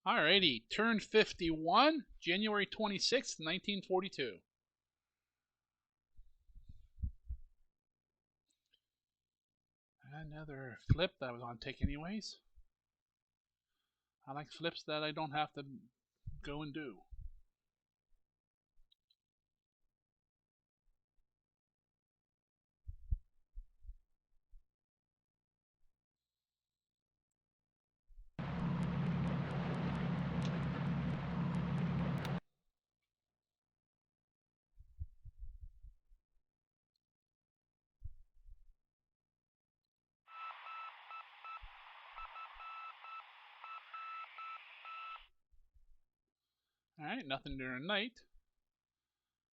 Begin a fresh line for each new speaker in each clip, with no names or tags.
Alrighty, turn 51, January 26th, 1942. Another flip that I was on take anyways. I like flips that I don't have to go and do. Alright, nothing during the night.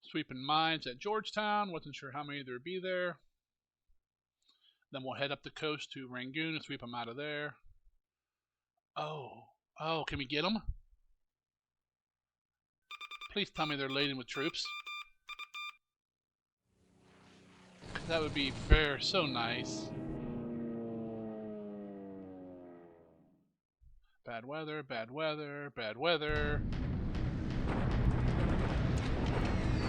Sweeping mines at Georgetown. Wasn't sure how many there would be there. Then we'll head up the coast to Rangoon and sweep them out of there. Oh, can we get them? Please tell me they're laden with troops. That would be so nice. Bad weather, bad weather, bad weather.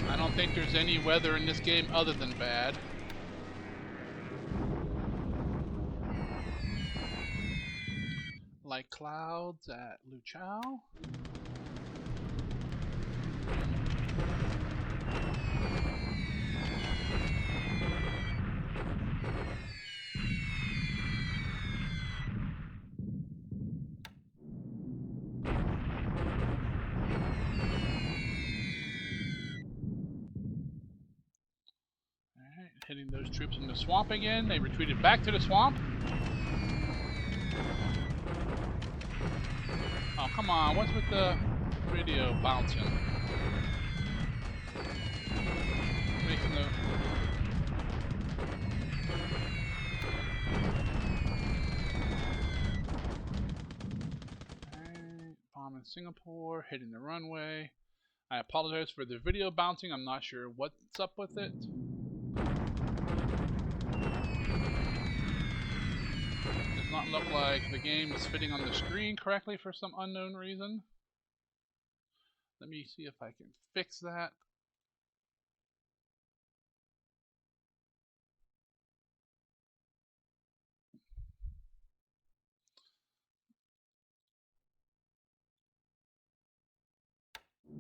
I don't think there's any weather in this game other than bad. Like clouds at Luchao. Hitting those troops in the swamp again. They retreated back to the swamp. Oh, come on. What's with the radio bouncing? Making the... Alright, bombing Singapore, hitting the runway. I apologize for the video bouncing. I'm not sure what's up with it. Does not look like the game is fitting on the screen correctly for some unknown reason. Let me see if I can fix that.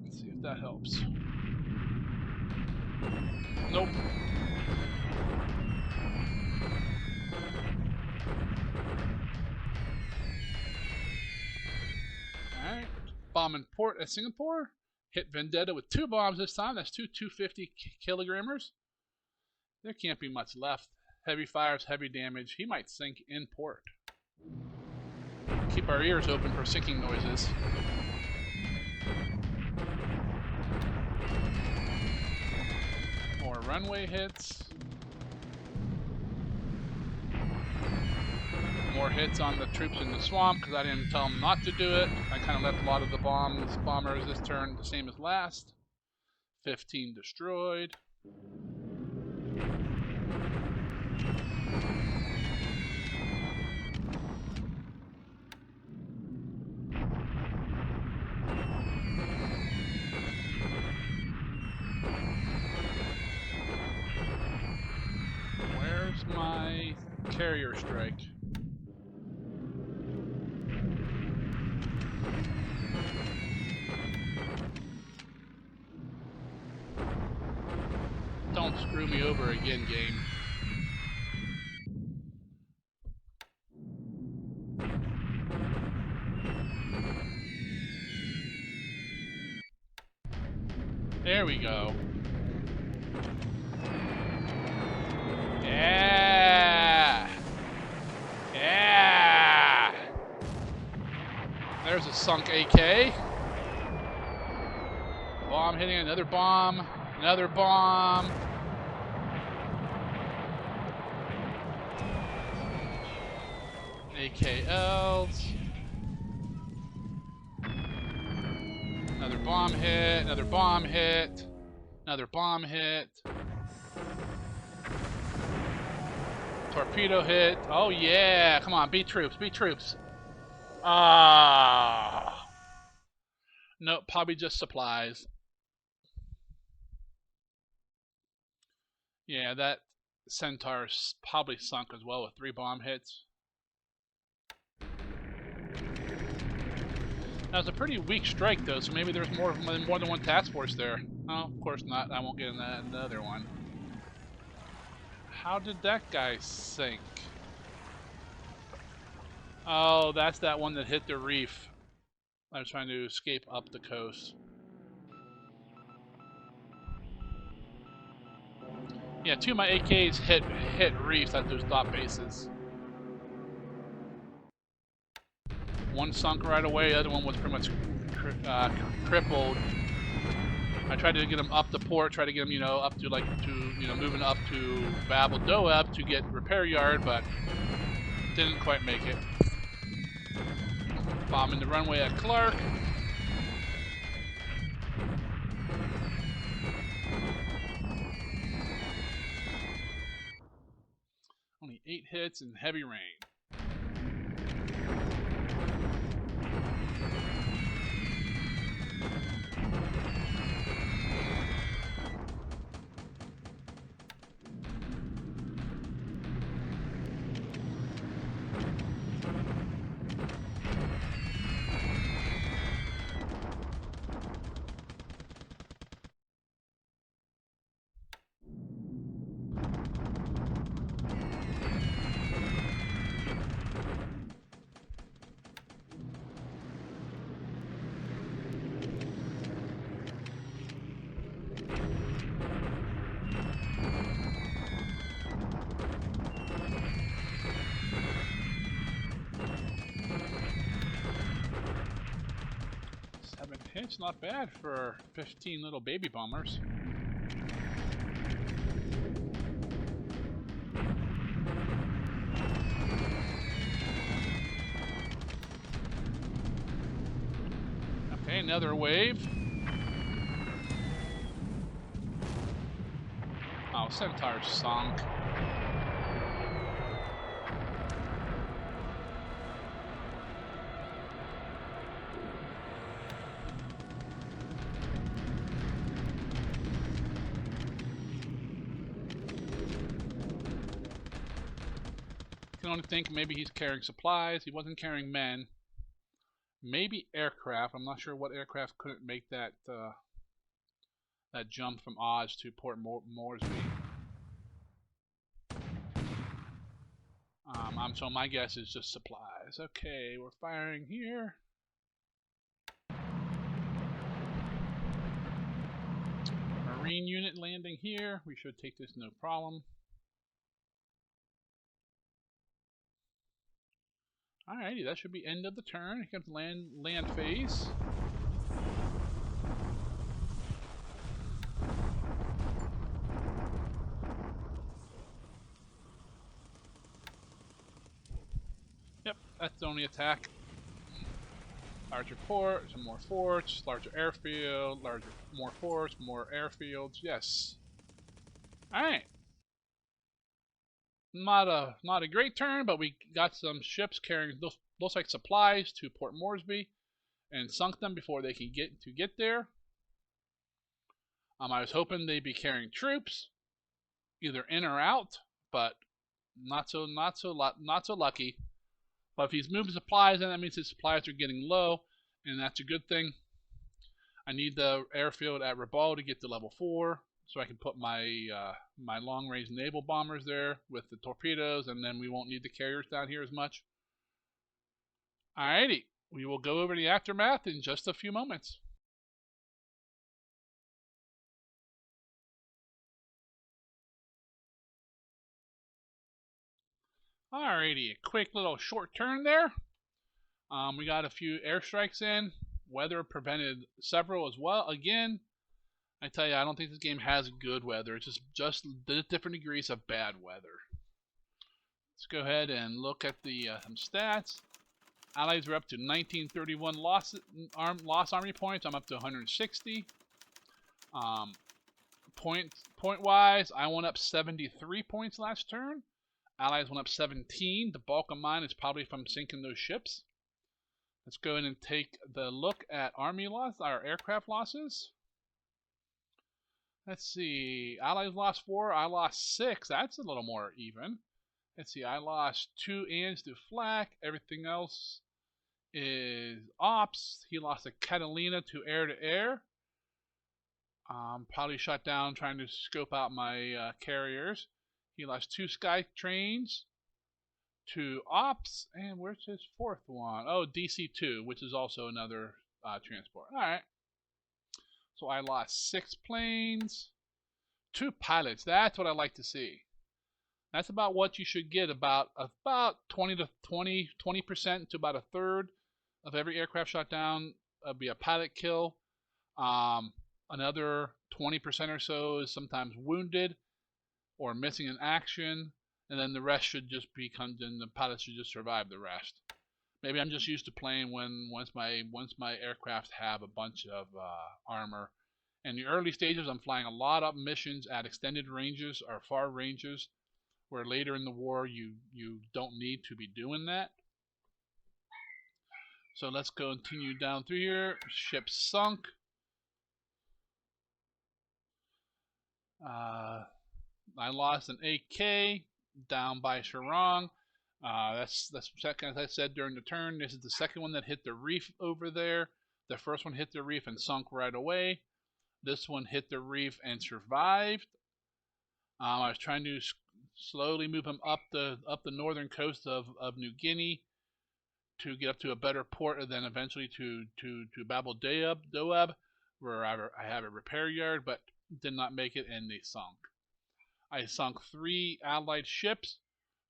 Let's see if that helps. Nope. Alright. Bombing port at Singapore. Hit Vendetta with 2 bombs this time. That's two 250 kilogrammers. There can't be much left. Heavy fires, heavy damage. He might sink in port. Keep our ears open for sinking noises. More runway hits. More hits on the troops in the swamp because I didn't tell them not to do it. I kind of left a lot of the bombers this turn the same as last. 15 destroyed. Where's my carrier strike? Don't screw me over again, game. There we go. Yeah! Yeah! There's a sunk AK. Bomb hitting another bomb. Another bomb. AKLs. Another bomb hit. Another bomb hit. Another bomb hit. Torpedo hit. Oh yeah. Come on, beat troops. Beat troops. Ah. Nope, probably just supplies. Yeah, that Centaur's probably sunk as well with 3 bomb hits. That was a pretty weak strike though, so maybe there's more than one task force there. Oh, of course not. I won't get in that another one. How did that guy sink? Oh, that's that one that hit the reef. I was trying to escape up the coast. Yeah, 2 of my AKs hit reefs at those dot bases. One sunk right away, the other one was pretty much crippled. I tried to get him up the port, try to get him, up to moving up to Bab el Doab to get repair yard, but didn't quite make it. Bombing the runway at Clark. Only 8 hits and heavy rain. It's not bad for 15 little baby bombers. Okay, another wave. Oh, Centaur sunk. I can only think maybe he's carrying supplies. He wasn't carrying men. Maybe aircraft. I'm not sure what aircraft couldn't make that that jump from Oz to Port Moresby. So my guess is just supplies. Okay, we're firing here. Marine unit landing here. We should take this no problem. Alrighty, that should be end of the turn. Here comes land phase. Yep, that's the only attack. Larger port, some more forts, larger airfield, more forts, more airfields. Yes. Alright. Not a great turn, but we got some ships carrying looks like supplies to Port Moresby and sunk them before they can get there. I was hoping they'd be carrying troops, either in or out, but not so lucky. But if he's moving supplies, then that means his supplies are getting low, and that's a good thing. I need the airfield at Rabaul to get to level 4, so I can put my my long-range naval bombers there with the torpedoes, and then we won't need the carriers down here as much. Alrighty, we will go over the aftermath in just a few moments. Alrighty, a quick little short turn there. We got a few airstrikes in. Weather prevented several as well. Again, I tell you, I don't think this game has good weather. It's just different degrees of bad weather. Let's go ahead and look at the some stats. Allies are up to 1931 lost army points. I'm up to 160. Point wise, I went up 73 points last turn. Allies went up 17. The bulk of mine is probably from sinking those ships. Let's go in and take the look at Army loss, our aircraft losses. Let's see. Allies lost 4. I lost 6. That's a little more even. Let's see. I lost 2 ANs to flak. Everything else is ops. He lost a Catalina to air. Probably shut down trying to scope out my carriers. He lost 2 sky trains to ops. And where's his 4th one? Oh, DC-2, which is also another transport. All right. So I lost 6 planes, 2 pilots. That's what I like to see. That's about what you should get. About 20% to about a third of every aircraft shot down will be a pilot kill. Another 20% or so is sometimes wounded or missing in action, and then the rest should just be and the pilots should just survive the rest. Maybe I'm just used to playing once my aircraft have a bunch of armor. In the early stages, I'm flying a lot of missions at extended ranges or far ranges, where later in the war you don't need to be doing that. So let's continue down through here. Ship sunk. I lost an AK down by Xargun. That's second, as I said during the turn. This is the second one that hit the reef over there. The first one hit the reef and sunk right away. This one hit the reef and survived. I was trying to slowly move him up the northern coast of New Guinea to get up to a better port, and then eventually to Babel Doab, where I have a repair yard, but did not make it, and they sunk. I sunk 3 Allied ships,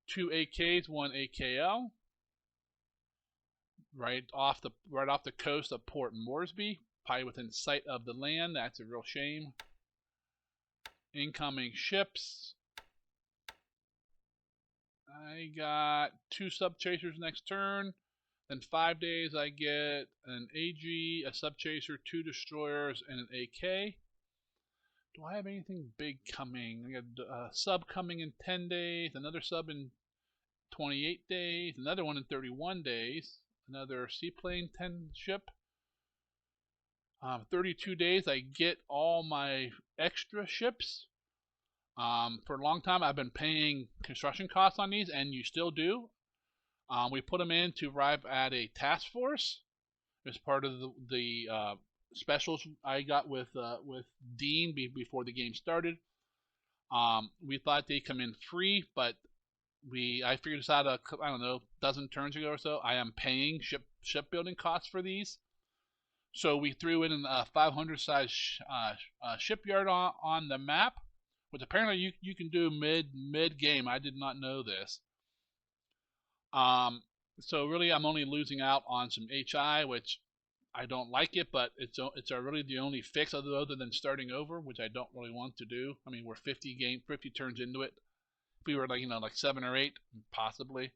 2 AKs, 1 AKL, right off the coast of Port Moresby, probably within sight of the land. That's a real shame. Incoming ships. I got 2 sub chasers next turn. Then 5 days I get an AG, a sub chaser, 2 destroyers, and an AK. Do I have anything big coming? I got a sub coming in 10 days, another sub in 28 days, another one in 31 days, another seaplane 10 ship. 32 days I get all my extra ships. For a long time I've been paying construction costs on these, and you still do. We put them in to arrive at a task force as part of the specials I got with Dean before the game started. We thought they'd come in free, but I figured this out I don't know, dozen turns ago or so. I am paying shipbuilding costs for these. So we threw in a 500 size shipyard on the map, which apparently you can do mid game. I did not know this. So really I'm only losing out on some HI, which I don't like it, but it's really the only fix other than starting over, which I don't really want to do. I mean, we're 50 turns into it. If we were like 7 or 8, possibly.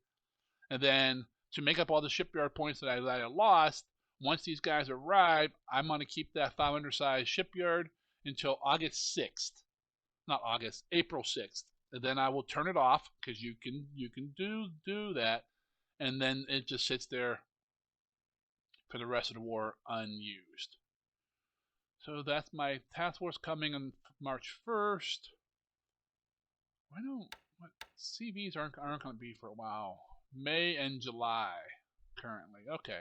And then to make up all the shipyard points that I lost, once these guys arrive, I'm going to keep that 500 size shipyard until August 6th. Not August, April 6th. And then I will turn it off, because you can do that, and then it just sits there for the rest of the war unused. So that's my task force coming on March 1st. CVs aren't going to be for a while. May and July currently. Okay.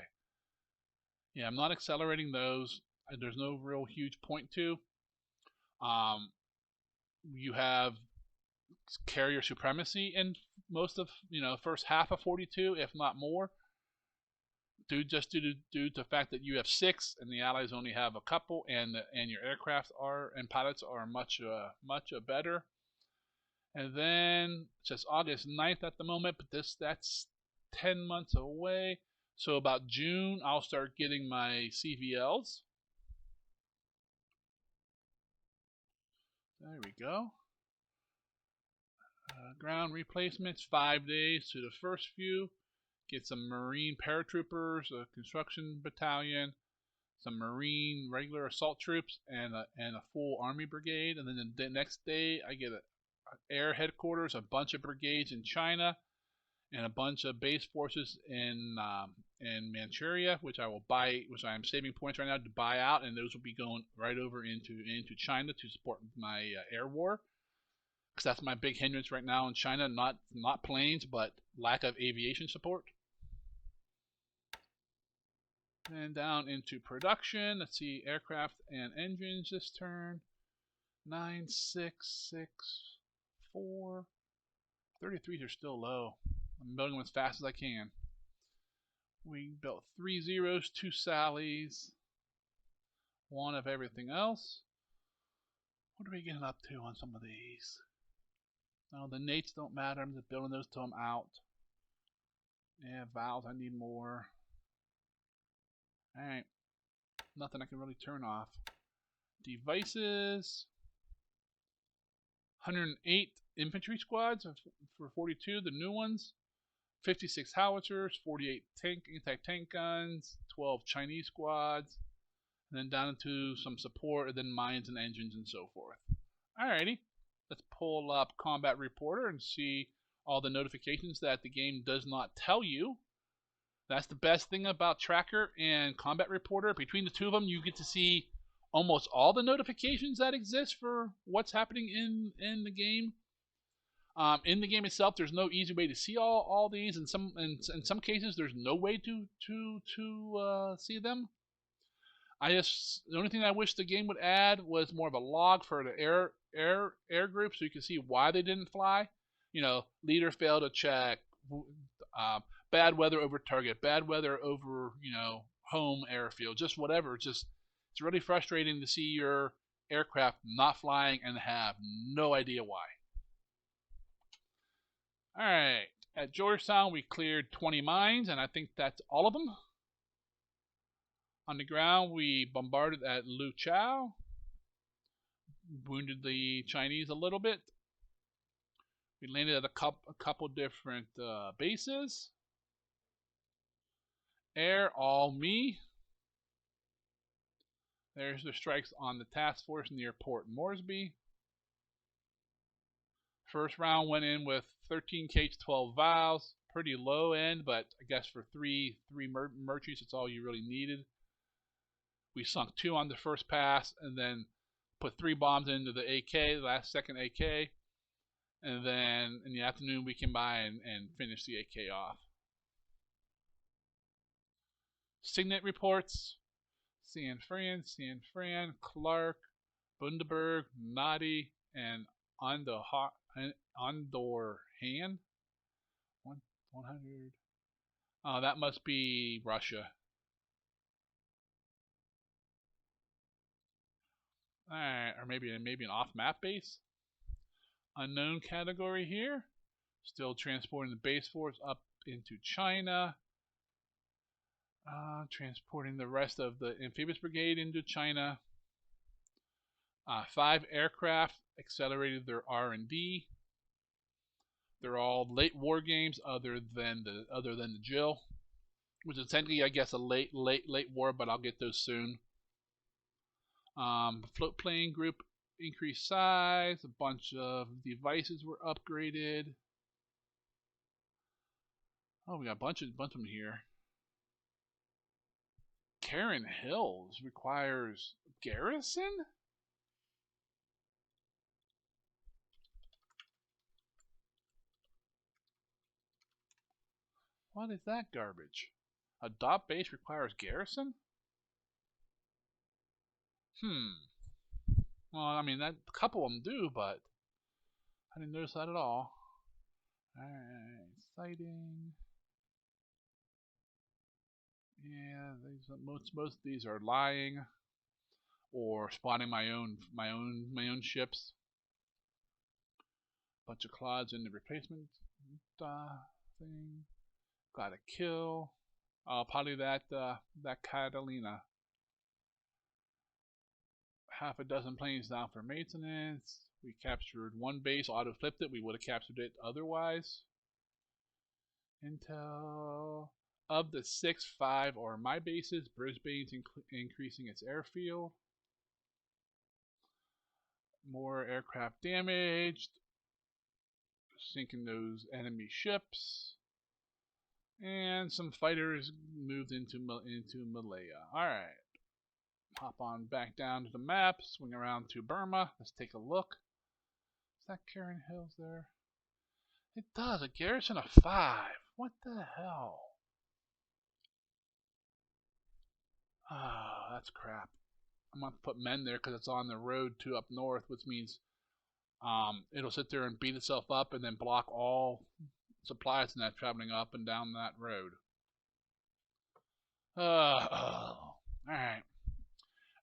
Yeah, I'm not accelerating those. There's no real huge point to. You have carrier supremacy in most of first half of 42, if not more. Due to the fact that you have 6 and the Allies only have a couple, and your aircraft and pilots are much better. And then it says August 9th at the moment, but that's 10 months away. So about June, I'll start getting my CVLs. There we go. Ground replacements, 5 days to the first few. Get some Marine paratroopers, a construction battalion, some Marine regular assault troops, and a full Army brigade. And then the next day, I get air headquarters, a bunch of brigades in China, and a bunch of base forces in in Manchuria, which I will buy, which I am saving points right now to buy out, and those will be going right over into China to support my air war, because that's my big hindrance right now in China. Not planes, but lack of aviation support. And down into production. Let's see, aircraft and engines this turn. 9, 6, 6, 4. 33s are still low. I'm building them as fast as I can. We built 3 zeros, 2 Sallys, 1 of everything else. What are we getting up to on some of these? No, the nates don't matter. I'm just building those till I'm out. Yeah, valves, I need more. Alright. Nothing I can really turn off. Devices. 108 infantry squads for 42, the new ones. 56 howitzers, 48 anti-tank guns, 12 Chinese squads, and then down into some support, and then mines and engines and so forth. Alrighty, let's pull up Combat Reporter and see all the notifications that the game does not tell you. That's the best thing about Tracker and Combat Reporter. Between the two of them, you get to see almost all the notifications that exist for what's happening in the game. In the game itself, there's no easy way to see all these. In some cases, there's no way to see them. The only thing I wish the game would add was more of a log for the air group, so you can see why they didn't fly. You know, leader failed to check. Bad weather over target. Bad weather over home airfield. Just whatever. It's really frustrating to see your aircraft not flying and have no idea why. Alright, at Georgetown we cleared 20 mines, and I think that's all of them. On the ground we bombarded at Lu Chao, wounded the Chinese a little bit. We landed at a couple different bases. Air, all me. There's the strikes on the task force near Port Moresby. First round went in with 13 K 12 valves, pretty low end, but I guess for three merchants, it's all you really needed. We sunk 2 on the first pass, and then put 3 bombs into the AK, the last second AK, and then in the afternoon we came by and finished the AK off. Signet reports: San Fran, Clark, Bundaberg, Nadi, and Ondorhan. 100. Oh, that must be Russia. Alright, or maybe an off-map base. Unknown category here. Still transporting the base force up into China. Transporting the rest of the amphibious brigade into China. 5 aircraft accelerated their R&D. They're all late war games, other than the Jill, which is technically, I guess, a late war, but I'll get those soon. Float plane group increased size. A bunch of devices were upgraded. Oh, we got a bunch of them here. Karen Hills requires garrison? What is that garbage? Adopt base requires garrison? Well, I mean, a couple of them do, but I didn't notice that at all. Alright, sighting. Yeah, most of these are lying or spotting my own ships. Bunch of clods in the replacement thing. Got a kill. Probably that Catalina. Half a dozen planes down for maintenance. We captured 1 base, auto flipped it. We would have captured it otherwise. Intel. Of the 6, 5 are my bases. Brisbane's increasing its airfield. More aircraft damaged. Sinking those enemy ships. And some fighters moved into Malaya. Alright. Hop on back down to the map, swing around to Burma. Let's take a look. Is that Karen Hills there? It does. A garrison of 5. What the hell? Ah, that's crap. I'm going to put men there because it's on the road to up north, which means it'll sit there and beat itself up and then block all supplies and that traveling up and down that road. Alright.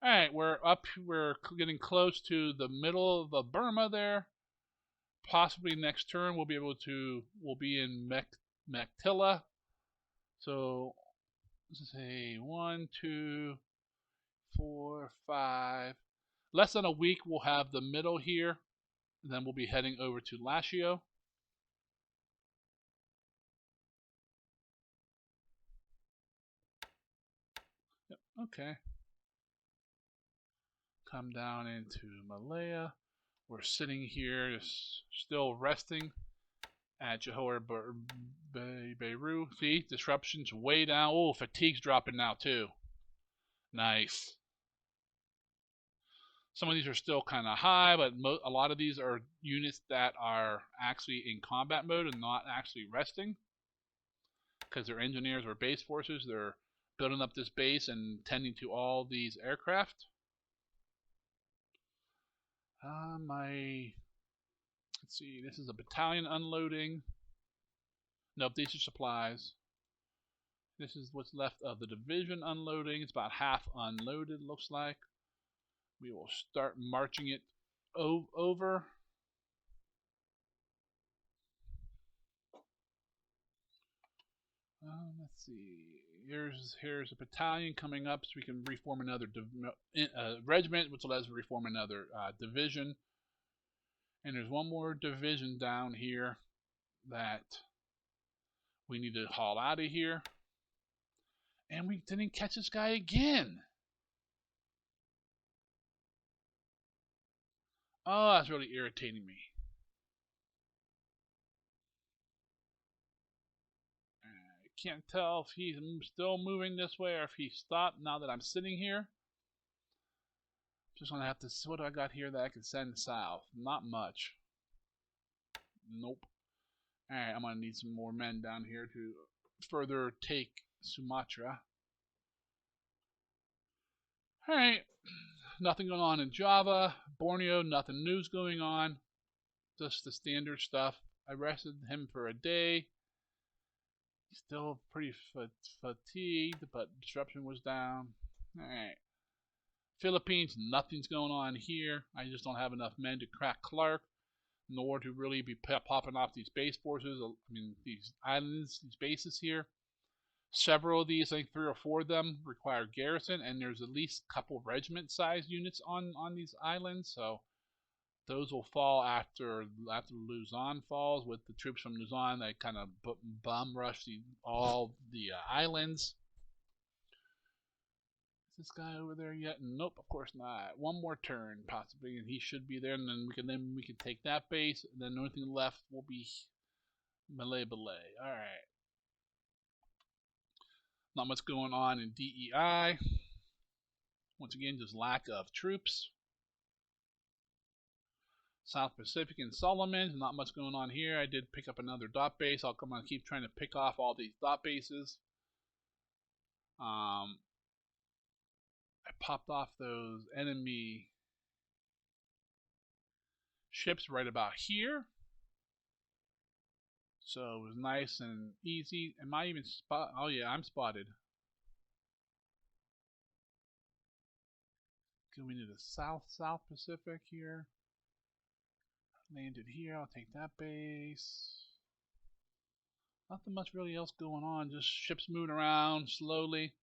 Alright, we're getting close to the middle of Burma there. Possibly next turn we'll be in Mektila. So let's say 1, 2, 4, 5. Less than a week we'll have the middle here. And then we'll be heading over to Lashio. Yep, okay. Come down into Malaya. We're sitting here still resting at Johor Bahru. See, disruptions way down. Oh, fatigue's dropping now too. Nice. Some of these are still kind of high, but a lot of these are units that are actually in combat mode and not actually resting. Because they're engineers or base forces. They're building up this base and tending to all these aircraft. Let's see, this is a battalion unloading. Nope, these are supplies. This is what's left of the division unloading. It's about half unloaded, looks like. We will start marching it over. Let's see. Here's a battalion coming up, so we can reform another regiment, which will let us reform another division. And there's one more division down here that we need to haul out of here. And we didn't catch this guy again. Oh, that's really irritating me. I can't tell if he's still moving this way or if he stopped now that I'm sitting here. Just gonna have to see what I got here that I can send south. Not much. Nope. Alright, I'm gonna need some more men down here to further take Sumatra. Alright. Nothing going on in Java. Borneo, nothing news going on. Just the standard stuff. I rested him for a day. He's still pretty fatigued, but disruption was down. Alright. Philippines, nothing's going on here. I just don't have enough men to crack Clark, nor to really be popping off these base forces. I mean, these islands, these bases here. Several of these, I think 3 or 4 of them, require garrison, and there's at least a couple regiment-sized units on these islands, so those will fall after Luzon falls, with the troops from Luzon that kind of bomb rush all the islands. Is this guy over there yet? Nope, of course not. One more turn, possibly, and he should be there, and then we can take that base, and then the only thing left will be Malay. Alright. Not much going on in DEI. Once again, just lack of troops. South Pacific and Solomon, not much going on here. I did pick up another dot base. I'll keep trying to pick off all these dot bases. I popped off those enemy ships right about here. So it was nice and easy. Am I even spot? Oh yeah, I'm spotted. Going to the South Pacific here. Landed here. I'll take that base. Nothing much really else going on. Just ships moving around slowly.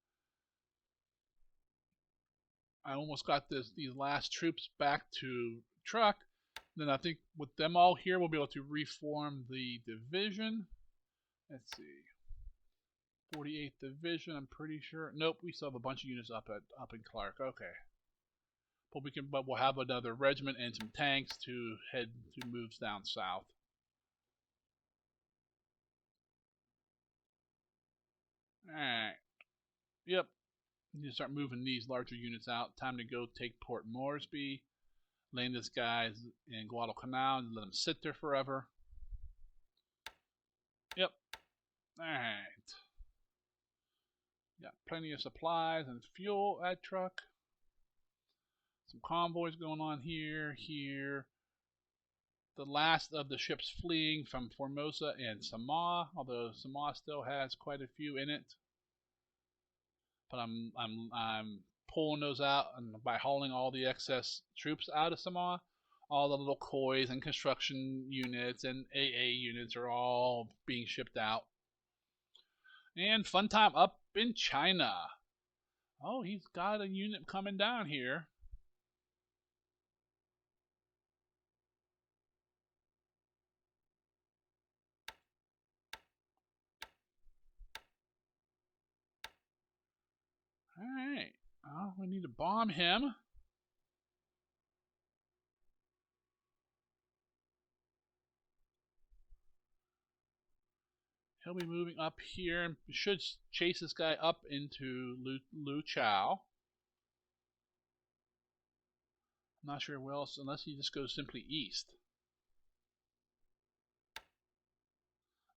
I almost got these last troops back to truck. Then I think with them all here, we'll be able to reform the division. Let's see. 48th Division, I'm pretty sure. Nope, we still have a bunch of units up in Clark. Okay. But we'll have another regiment and some tanks to moves down south. Alright. Yep. You need to start moving these larger units out. Time to go take Port Moresby. Land this guys in Guadalcanal and let them sit there forever. Yep. Alright. Got plenty of supplies and fuel at truck. Some convoys going on here, here. The last of the ships fleeing from Formosa and Samoa, although Samoa still has quite a few in it. But I'm pulling those out, and by hauling all the excess troops out of Samoa, all the little kois and construction units and AA units are all being shipped out. And fun time up in China. Oh, he's got a unit coming down here. Alright. Oh, we need to bomb him. He'll be moving up here and should chase this guy up into Lu Chao. I'm not sure where else, unless he just goes simply east.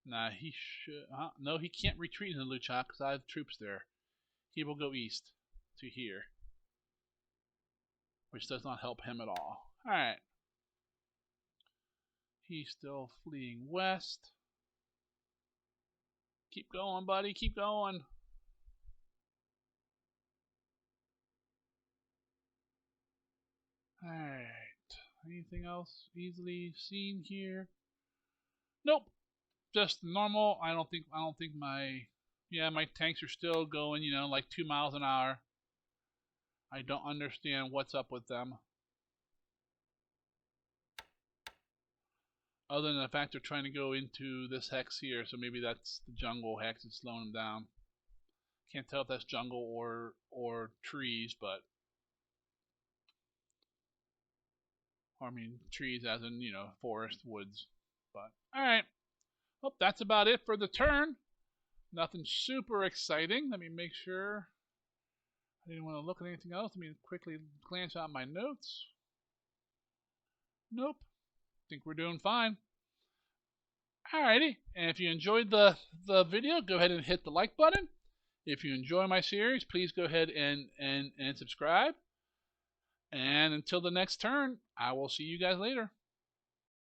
Nah, he should. No, he can't retreat into Lu Chao because I have troops there. He will go east to here, which does not help him at all. Alright. He's still fleeing west. Keep going, buddy. Keep going. Alright. Anything else easily seen here? Nope. Just normal. I don't think my my tanks are still going, like 2 miles an hour. I don't understand what's up with them. Other than the fact they're trying to go into this hex here, so maybe that's the jungle hex that's slowing them down. Can't tell if that's jungle or trees, but I mean trees as in, forest, woods. But alright. Well, that's about it for the turn. Nothing super exciting. Let me make sure. I didn't want to look at anything else. Let me quickly glance at my notes. Nope. Think we're doing fine. Alrighty, and if you enjoyed the video, go ahead and hit the like button. If you enjoy my series, please go ahead and subscribe. And until the next turn, I will see you guys later.